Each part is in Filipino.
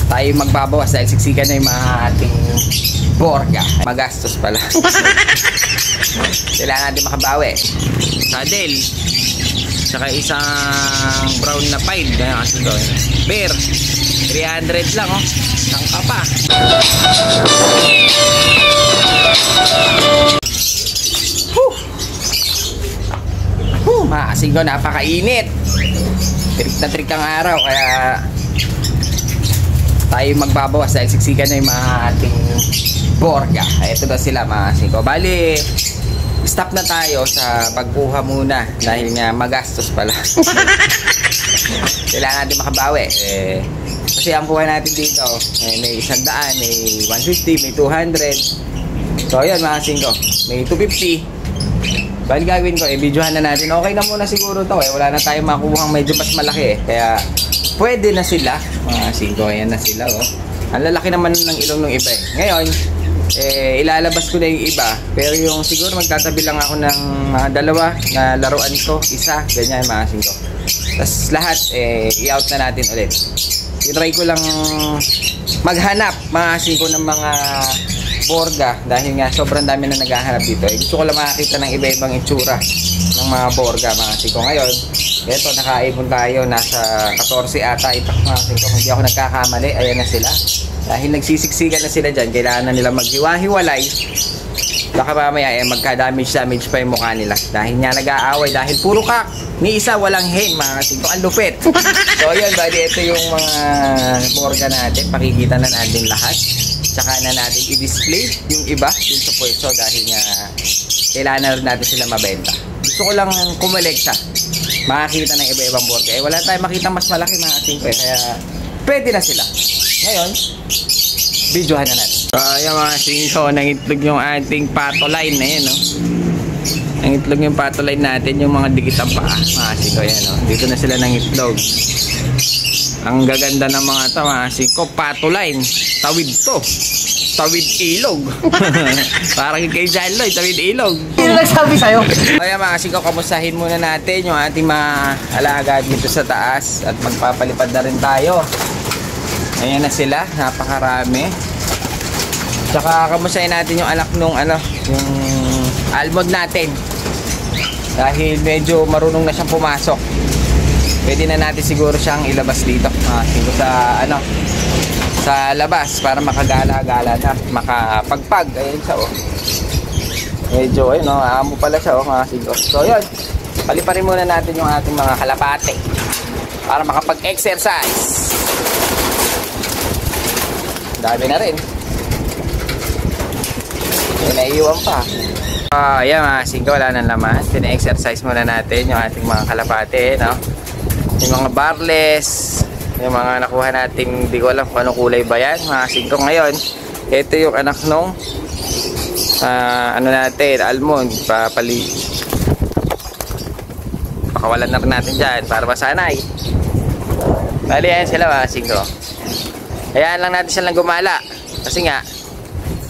tayo magbabawas dahil siksikan na yung mga ating borga. Magastos pala. Kailangan natin makabawi. Saddle. Saka isang brown na pied. Kasi ito. Bear. 300 lang oh. Tangka pa. Maasin ko, napakainit. Trik na trik ang araw. Kaya tayo magbabawas dahil siksikan na yung mga ating borga. Ito na sila maasin ko. Bali, stop na tayo sa pagkuha muna dahil nga magastos pala. Kailangan natin makabawi. Kasi ang buhay natin dito, may 100, may 150, may 200. So ayan maasin ko, may 250. Bali gagawin ko, videohan na natin. Okay na muna siguro to wala na tayong makuhang medyo mas malaki Kaya pwede na sila. Maasin ko, ayan na sila oh. Ang lalaki naman ng ilong ng iba Ngayon, ilalabas ko na yung iba. Pero yung siguro magtatabi lang ako ng dalawa na laruan ko. Isa, ganyan maasin ko. Tapos lahat, i-out na natin ulit. I-try ko lang maghanap maasin ko ng mga borga dahil nga sobrang dami na naghahanap dito. Gusto ko lang makakita ng iba-ibang itsura ng mga borga maasin ko. Ngayon, eto nakaipon tayo. Nasa 14 ata ito maasin ko. Hindi ako nagkakamali. Ayan na sila. Dahil nagsisiksikan na sila dyan, kailangan na nila maghiwa-hiwalay. Baka mamaya magka-damage pa yung mukha nila. Dahil nga nag-aaway. Dahil puro kak. Ni isa walang hen maasin ko. Ang lupit. So yun, bali ito yung mga borga natin. Pakikita na natin lahat. Tsaka na natin i-display yung iba dun sa pwesto dahil nga kailangan na rin natin sila mabenta. Gusto ko lang kumolekta, makakita ng iba-ibang borga. Wala tayong makita mas malaki maasin ko kaya pwede na sila. Ngayon, videohan na natin. So ayan mga singko, nangitlog yung ating patoline na yun nangitlog yung patoline natin, yung mga dikit ang paa maasin ko yan dito na sila nangitlog. Ang gaganda ng mga ito maasin ko, patoline, tawid to, tawid ilog. Parang kay John Lloyd, tawid ilog. Sino nagsabi sa'yo? Kaya maasin ko, kamustahin muna natin yung ating mga alaga dito sa taas at magpapalipad na rin tayo. Ayan na sila, napakarami. Tsaka kamustahin natin yung anak nung yung almond natin. Dahil medyo marunong na siyang pumasok. Pwede na natin siguro siyang ilabas dito. Siguro sa labas para makagala-gala na, makapagpag. Ayun siya Medyo amo pala siya siguro. So yun, paliparin muna natin yung ating mga kalapate para makapag-exercise. Dami na rin. Naiiwan pa. Ayan maasin ko, wala nang laman. Pina-exercise muna natin yung ating mga kalapate, yung mga barless, yung mga nakuha natin, hindi ko alam kung anong kulay ba yan, maasin ko. Ngayon, ito yung anak nung natin, almond, pakawalan na rin natin dyan para masanay. Bali yan sila maasin ko. Hayaan lang natin silang gumala kasi nga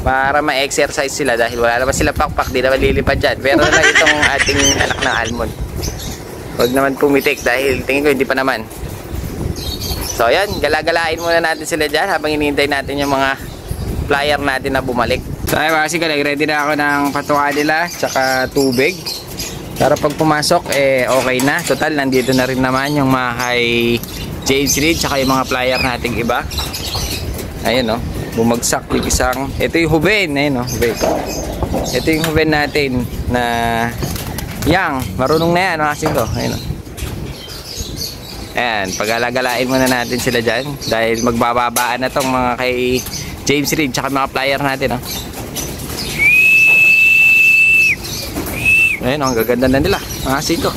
para ma-exercise sila dahil wala naman sila pakpak, di naman lilipad dyan. Pero na lang itong ating anak na almond, huwag naman pumitik dahil tingin ko hindi pa naman. So yan, galagalain muna natin sila dyan habang hinihintay natin yung mga flyer natin na bumalik. So ay kasi ready na ako ng patuka nila tsaka tubig para pag pumasok okay na. Total nandito na rin naman yung mga kay James Reid tsaka yung mga flyer nating iba. Ayun bumagsak yung isang, ito yung huben, ayun huben. Ito yung huben natin na yang, marunong na yan maasin ko. Ayun ayan, pag-alagalain muna natin sila dyan dahil magbababaan na tong mga kay James Reid tsaka mga flyer natin ayun ang gaganda na nila maasin ko.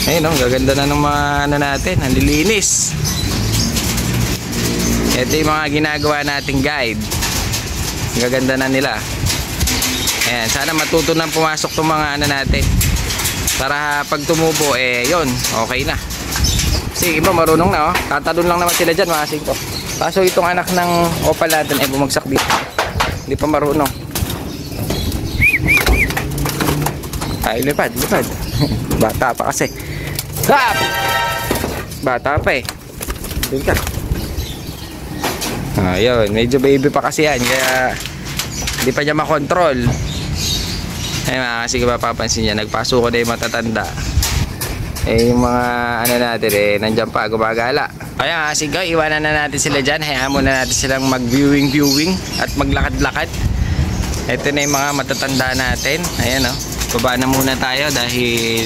Ayun gaganda na ng mga natin, ang lilinis. Ito yung mga ginagawa nating guide. Gaganda na nila. Ayan, sana matuto na pumasok itong mga natin. Para pag tumubo, yun, okay na. Kasi iba marunong na tatalon lang naman sila dyan, maasin ko. Kaso itong anak ng opal natin, bumagsak dito. Hindi pa marunong. Ay, lipad. Bata pa kasi. Stop! Bata pa Doon ka. Ayun, medyo baby pa kasi yan, kaya hindi pa niya makontrol. Ayun mga kasi mapapansin niya, nagpasuko na yung matatanda. Eh yung mga ano natin eh, nandyan pa, gumagala. Kaya kasi iwanan na natin sila dyan. Hayaan muna natin silang mag-viewing at maglakad-lakad. Ito na yung mga matatanda natin. Ayan o, baba na muna tayo dahil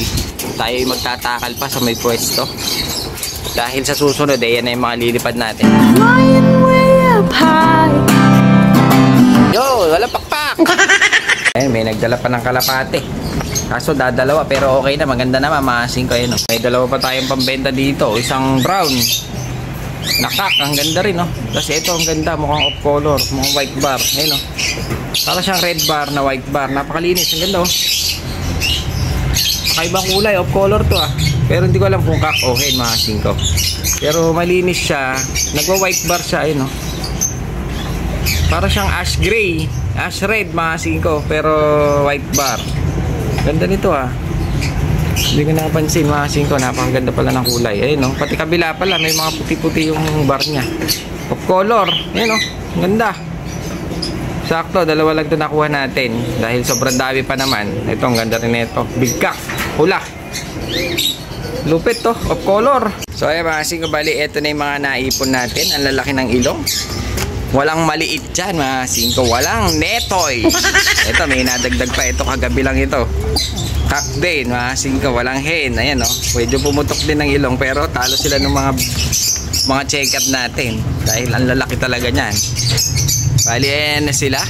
tayo magtatakal pa sa may pwesto. Dahil sa susunod eh, yan na yung mga lilipad natin. Yo, wala pakpak. Eh, may nagdala pa ng kalapate. Kaso dadalawa pero okay na, maganda naman, maasin ko yun. May dalawa pa tayong pambenta dito, isang brown. Nakak, ang ganda rin, no? Kasi ito ang ganda, mukhang off color, mukhang white bar. Ayun, no? Para siyang red bar na white bar, napakalinis, ang ganda, oh. Kakaibang kulay, off color to, ah. Pero hindi ko alam kung kak okay, maasin ko. Pero malinis siya, nagwa-white bar siya, ayun, no? Para siyang ash gray, ash red, maasin ko, pero white bar. Ganda nito, ah. Hindi ko nakapansin, maasin ko, napakaganda pala ng kulay. Ayun, no? Pati kabila pala, may mga puti-puti yung bar niya. Of color, ayun, no? Ganda. Sakto, dalawa lang ito nakuha natin. Dahil sobrang dami pa naman. Ito, ang ganda rin ito. Big cock, hula. Lupit to, of color. So ayun, maasin ko, bali, ito na yung mga naipon natin. Ang lalaki ng ilong. Walang maliit dyan, maasin ko. Walang netoy. Ito, may nadagdag pa. Ito, kagabi lang ito. Kak din, maasin ko. Walang hen. Ayan, no? Medyo pumutok din ng ilong. Pero talo sila ng mga check-up natin. Dahil ang lalaki talaga niyan. Bali, ayan na sila.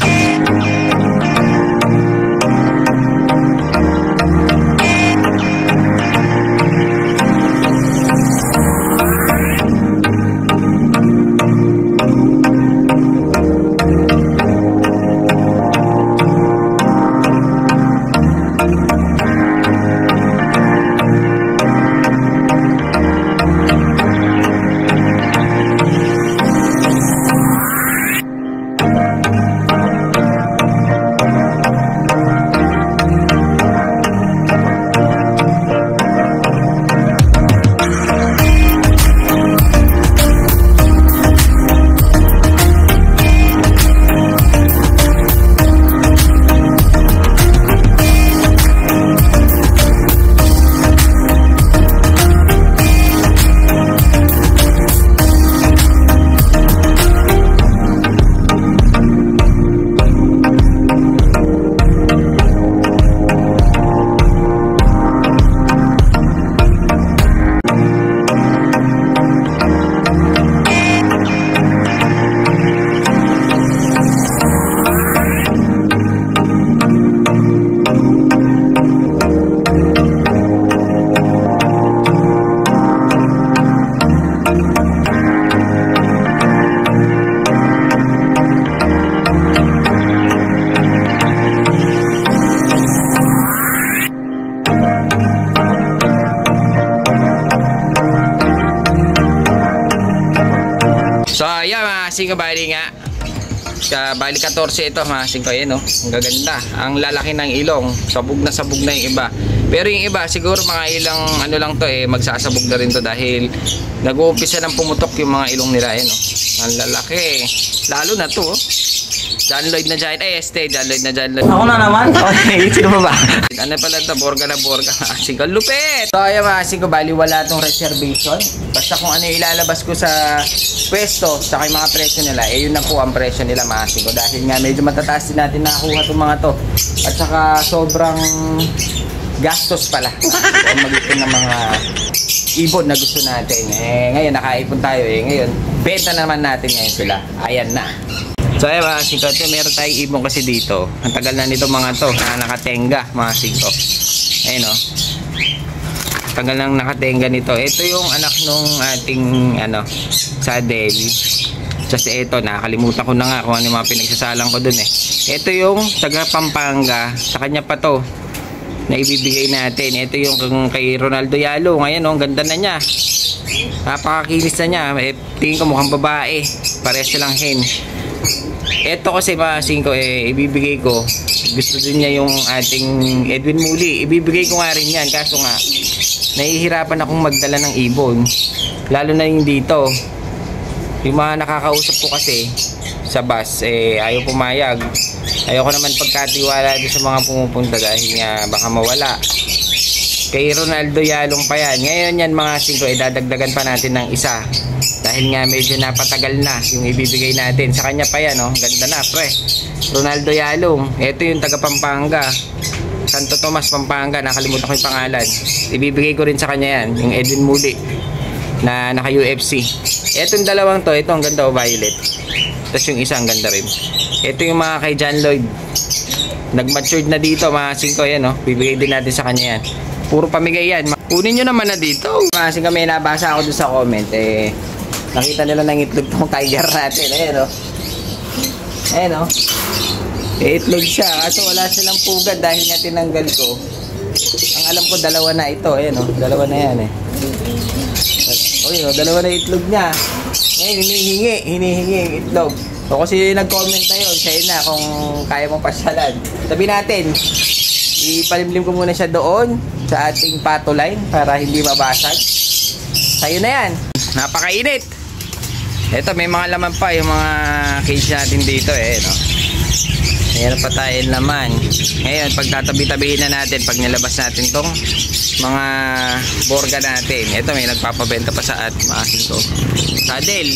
So ayan mga kasing, bali nga bali 14 ito mga kasing ko. Ayan, no? Ang gaganda, ang lalaki ng ilong, sabog na yung iba. Pero yung iba siguro mga ilang ano lang to eh, magsasabog na rin to dahil nag-uumpisa ng pumutok yung mga ilong nila. Ayan, no? Ang lalaki, lalo na to, oh. John Lloyd na Giant. John Lloyd na John Lloyd. Ako na naman? Okay, sino ba? Ano pala ito? Borga na borga. Asing ko, lupit! So, ayan mga asing ko, bali wala itong reservation. Basta kung ano yung ilalabas ko sa pwesto, saka yung mga presyo nila, eh yun na po ang presyo nila mga asing ko. Dahil nga medyo matataas din natin nakakuha itong mga to. At saka sobrang gastos pala. So, mag-ipon ng mga ibon na gusto natin. Eh, ngayon nakaipon tayo eh. Ngayon, benta naman natin ngayon sila. Ayan na. So ayun mga singko, meron tayong ibon kasi dito. Ang tagal na nito mga to, na nakatenga mga singko. Ayun o. Tagal nang nakatenga nito. Ito yung anak nung ating saddle. Kasi ito, nakakalimutan ko na nga kung ano yung mga pinagsasalang ko dun eh. Ito yung taga Pampanga, sa kanya pa to na ibibigay natin. Ito yung kay Ronaldo Yalo. Ngayon o, ang ganda na niya. Napakakinis na niya. Tingin ko mukhang babae. Pares silang hen. Ito kasi mga singko ibibigay ko. Gusto din niya yung ating Edwin Muli. Ibibigay ko nga rin yan. Kaso nga, nahihirapan akong magdala ng ibon. Lalo na yung dito. Yung mga nakakausap ko kasi sa bus, ayaw pumayag. Ayoko naman pagkatiwala doon sa mga pumupunta dahil nga baka mawala. Kay Ronaldo Yalong pa yan. Ngayon yan mga singko, dadagdagan pa natin ng isa. Dahil nga medyo napatagal na yung ibibigay natin. Sa kanya pa yan, oh. Ganda na, pre. Ronaldo Yalong. Ito yung taga Pampanga. Santo Tomas, Pampanga. Nakalimutan ko yung pangalan. Ibibigay ko rin sa kanya yan. Yung Edwin Muli na naka-UFC. Etong dalawang to, ito ang ganda, oh, violet. Tapos yung isa ang ganda rin. Ito yung mga kay John Lloyd. Nag-matured na dito, mga singko yan, oh. Bibigay din natin sa kanya yan. Puro pamigay yan. Kunin nyo naman na dito. Mga singko, may nabasa ako doon sa comment. Nakita nila ng itlog tong tiger natin. Ayan, oh. Ayan, oh. Itlog siya. Kaso wala silang pugad dahil nga tinanggal ko. Ang alam ko, dalawa na ito. Ayan, oh. Dalawa na yan, eh. Oh, dalawa na itlog niya. Ngayon, hinihingi yung itlog. So, kasi nag-comment na yun, sa'yo na kung kaya mong pasyalan. Sabi natin, ipalimlim ko muna siya doon sa ating pato line para hindi mabasag. Sa'yo na yan. Napakainit. Ito, may mga laman pa yung mga cage natin dito, no? Mayroon pa tayo naman. Ngayon, pagtatabi-tabihin na natin pag nilabas natin tong mga borga natin. Ito, may nagpapabenta pa sa at maasin ko. Saddle.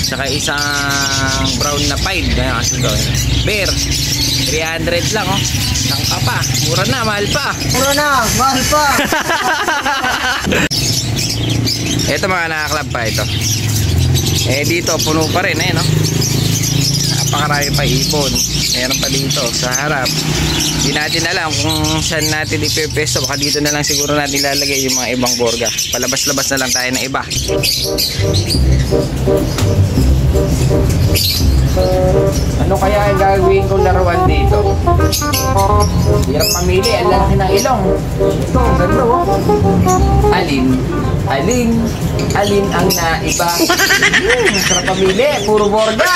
Saka isang brown na pied. Ganyan kasi ito. Bear. 300 lang, oh. Tangka pa. Mura na, mahal pa. Mura na, mahal pa. Ito mga nakaklab pa ito. Dito, puno pa rin, no? Napakarami pa ibon. Meron pa dito sa harap. Hindi natin alam kung saan natin ipepesto. Baka dito na lang siguro natin lalagay yung mga ibang borga. Palabas-labas na lang tayo ng iba. Ano kaya ang gagawin kong laruan dito? Hirap mamili. Ang lalaki ng ilong. Ito, ang ganda, oh. Alin ang naiba? Sarap pamili. Puro borga.